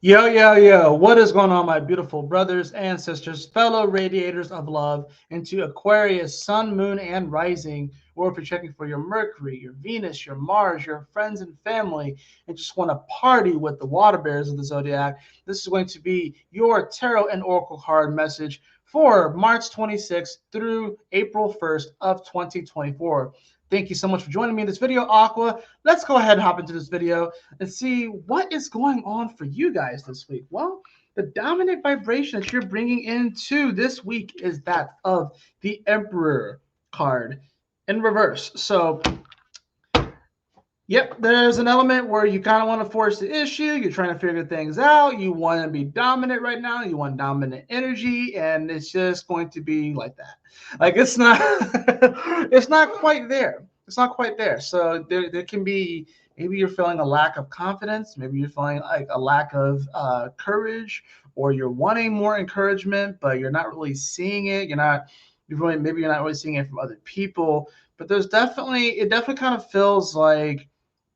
Yo, yo, yo, what is going on, my beautiful brothers and sisters, fellow radiators of love into Aquarius, Sun, Moon, and Rising? Or if you're checking for your Mercury, your Venus, your Mars, your friends and family, and just want to party with the water bears of the zodiac, this is going to be your tarot and oracle card message for March 26th through April 1st of 2024. Thank you so much for joining me in this video, Aqua. Let's go ahead and hop into this video and see what is going on for you guys this week. Well, the dominant vibration that you're bringing into this week is that of the Emperor card in reverse. So, yep, there's an element where you kind of want to force the issue. You're trying to figure things out. You want to be dominant right now. You want dominant energy, and it's just going to be like that. Like it's not, it's not quite there. It's not quite there. So there can be maybe you're feeling a lack of confidence. Maybe you're feeling like a lack of courage, or you're wanting more encouragement, but you're not really seeing it. Maybe you're not really seeing it from other people. But it definitely kind of feels like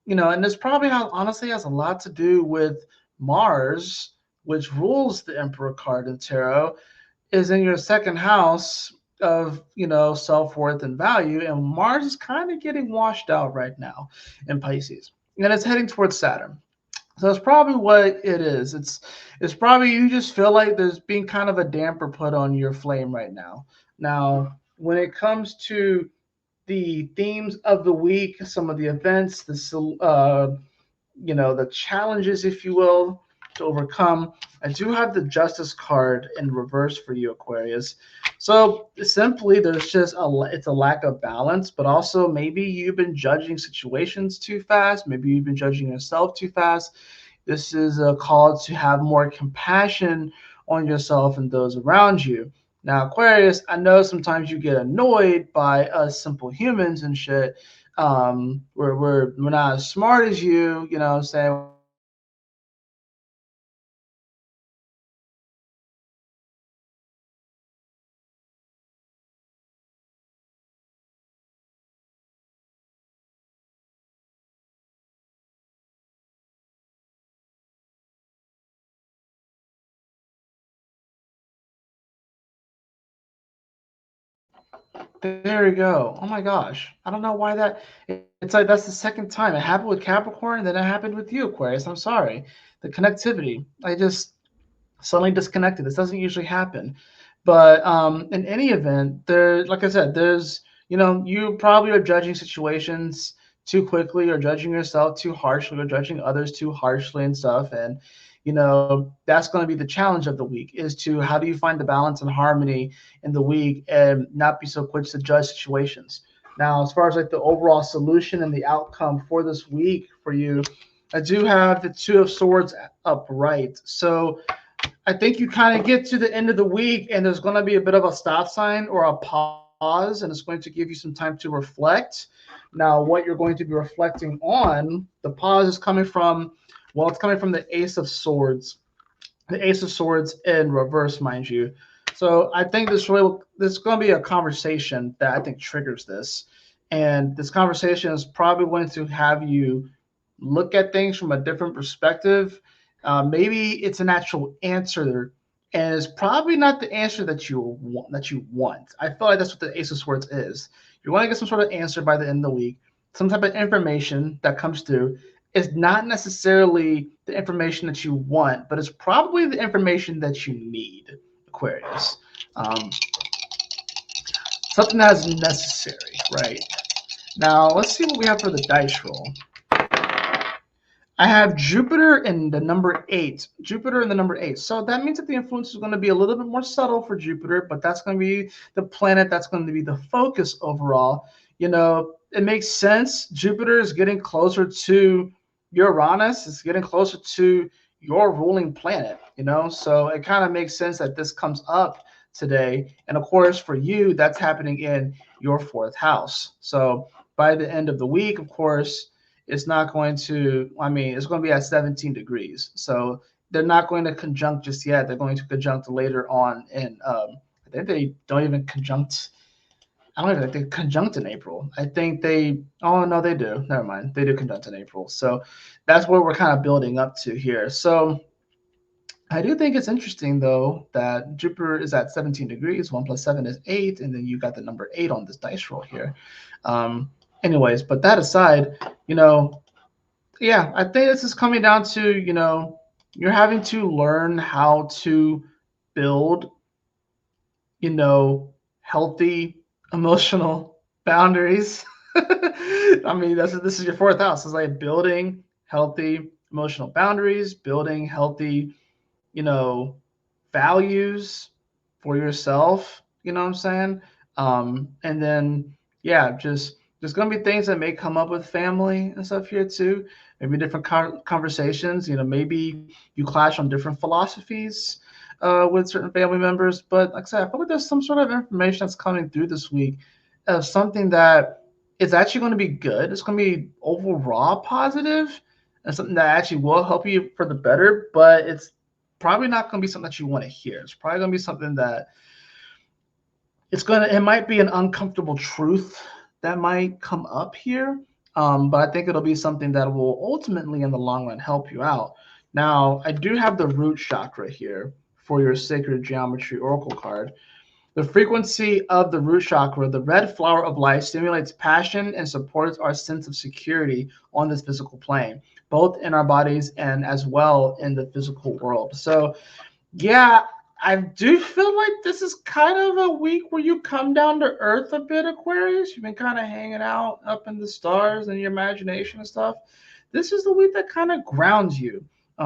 and this probably honestly has a lot to do with Mars, which rules the Emperor card in tarot, is in your second house of self-worth and value, and Mars is kind of getting washed out right now in Pisces, and it's heading towards Saturn. So that's probably what it is. It's probably you just feel like there's being kind of a damper put on your flame right now. Now, when it comes to the themes of the week, some of the events, the challenges, if you will, to overcome. I do have the Justice card in reverse for you, Aquarius. So simply, it's a lack of balance, but also maybe you've been judging situations too fast. Maybe you've been judging yourself too fast. This is a call to have more compassion on yourself and those around you. Now, Aquarius, I know sometimes you get annoyed by us simple humans and shit. We're not as smart as you, you know what I'm saying? We're not as intelligent as you, but we do have a lot of compassion and understanding for those around us. So maybe there we go. Oh my gosh. I don't know why that it's like that's the second time. It happened with Capricorn, then it happened with you, Aquarius. I'm sorry. The connectivity. I just suddenly disconnected. This doesn't usually happen. But in any event, like I said, you probably are judging situations too quickly, or judging yourself too harshly, or judging others too harshly and stuff. And, that's going to be the challenge of the week, is to how do you find the balance and harmony in the week and not be so quick to judge situations. Now, as far as like the overall solution and the outcome for this week for you, I do have the Two of Swords upright. So I think you kind of get to the end of the week, and there's going to be a bit of a stop sign or a pause, and it's going to give you some time to reflect. Now, what you're going to be reflecting on, the pause is coming from, well, it's coming from the Ace of Swords. The Ace of Swords in reverse, mind you. So I think this is going to be a conversation that I think triggers this. And this conversation is probably going to have you look at things from a different perspective. Maybe it's an actual answer, and it's probably not the answer that you want. I feel like that's what the Ace of Swords is. You want to get some sort of answer by the end of the week, some type of information that comes through. It's not necessarily the information that you want, but it's probably the information that you need, Aquarius. Um, Something that is necessary, right? Now, let's see what we have for the dice roll. I have Jupiter in the number 8. Jupiter in the number 8. So that means that the influence is going to be a little bit more subtle for Jupiter, but that's going to be the planet that's going to be the focus overall. It makes sense. Jupiter is getting closer to Uranus. It's getting closer to your ruling planet, So it kind of makes sense that this comes up today. And of course, for you, that's happening in your 4th house. So by the end of the week, of course, it's not going to, it's going to be at 17 degrees. So they're not going to conjunct just yet. They're going to conjunct later on. And I think they don't even conjunct I don't even think they conjunct in April. I think they, oh no, they do. Never mind. They do conjunct in April. So that's what we're kind of building up to here. So I do think it's interesting though that Jupiter is at 17 degrees. 1 + 7 is 8, and then you got the number 8 on this dice roll here. Anyways, but that aside, yeah, I think this is coming down to, you're having to learn how to build, healthy emotional boundaries. I mean, this is your fourth house. It's like building healthy emotional boundaries, building healthy, you know, values for yourself. You know what I'm saying? And then yeah, just there's gonna be things that may come up with family and stuff here too. Maybe different conversations. Maybe you clash on different philosophies with certain family members. But like I said, I feel like there's some sort of information that's coming through this week of something that is actually going to be good. It's going to be overall positive and something that actually will help you for the better. But it's probably not going to be something that you want to hear. It's probably going to be something that it might be an uncomfortable truth that might come up here. But I think it'll be something that will ultimately in the long run help you out. Now, I do have the root chakra here for your sacred geometry oracle card. The frequency of the root chakra, the red flower of life, stimulates passion and supports our sense of security on this physical plane, both in our bodies and as well in the physical world. So yeah, I do feel like this is kind of a week where you come down to earth a bit, Aquarius. You've been kind of hanging out up in the stars and your imagination and stuff. This is the week that kind of grounds you.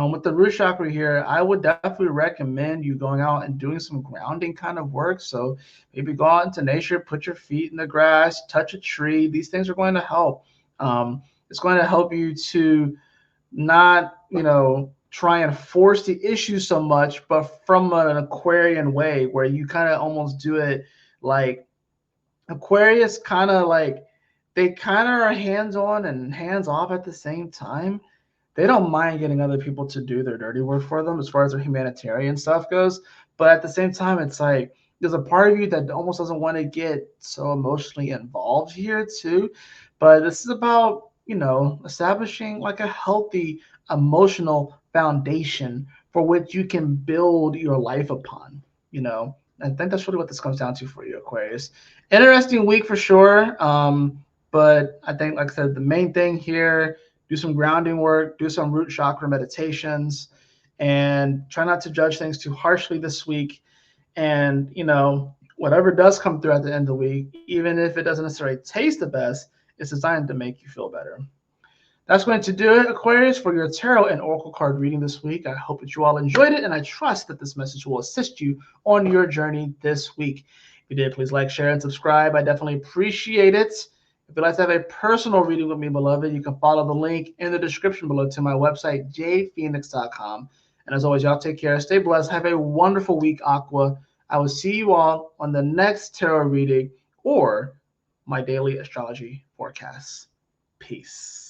With the root chakra here, I would definitely recommend you going out and doing some grounding kind of work. So maybe go out into nature, put your feet in the grass, touch a tree. These things are going to help. It's going to help you to not, try and force the issue so much, but from an Aquarian way where you kind of almost do it like Aquarius kind of like they kind of are hands on and hands off at the same time. They don't mind getting other people to do their dirty work for them as far as their humanitarian stuff goes. But at the same time, it's like there's a part of you that almost doesn't want to get so emotionally involved here too. But this is about, establishing like a healthy emotional foundation for which you can build your life upon, I think that's really what this comes down to for you, Aquarius. Interesting week for sure. But I think, like I said, the main thing here, do some grounding work, do some root chakra meditations, and try not to judge things too harshly this week. And, whatever does come through at the end of the week, even if it doesn't necessarily taste the best, it's designed to make you feel better. That's going to do it, Aquarius, for your tarot and oracle card reading this week. I hope that you all enjoyed it, and I trust that this message will assist you on your journey this week. If you did, please like, share, and subscribe. I definitely appreciate it. If you'd like to have a personal reading with me, beloved, you can follow the link in the description below to my website, jphoenix.com. And as always, y'all take care. Stay blessed. Have a wonderful week, Aqua. I will see you all on the next tarot reading or my daily astrology forecasts. Peace.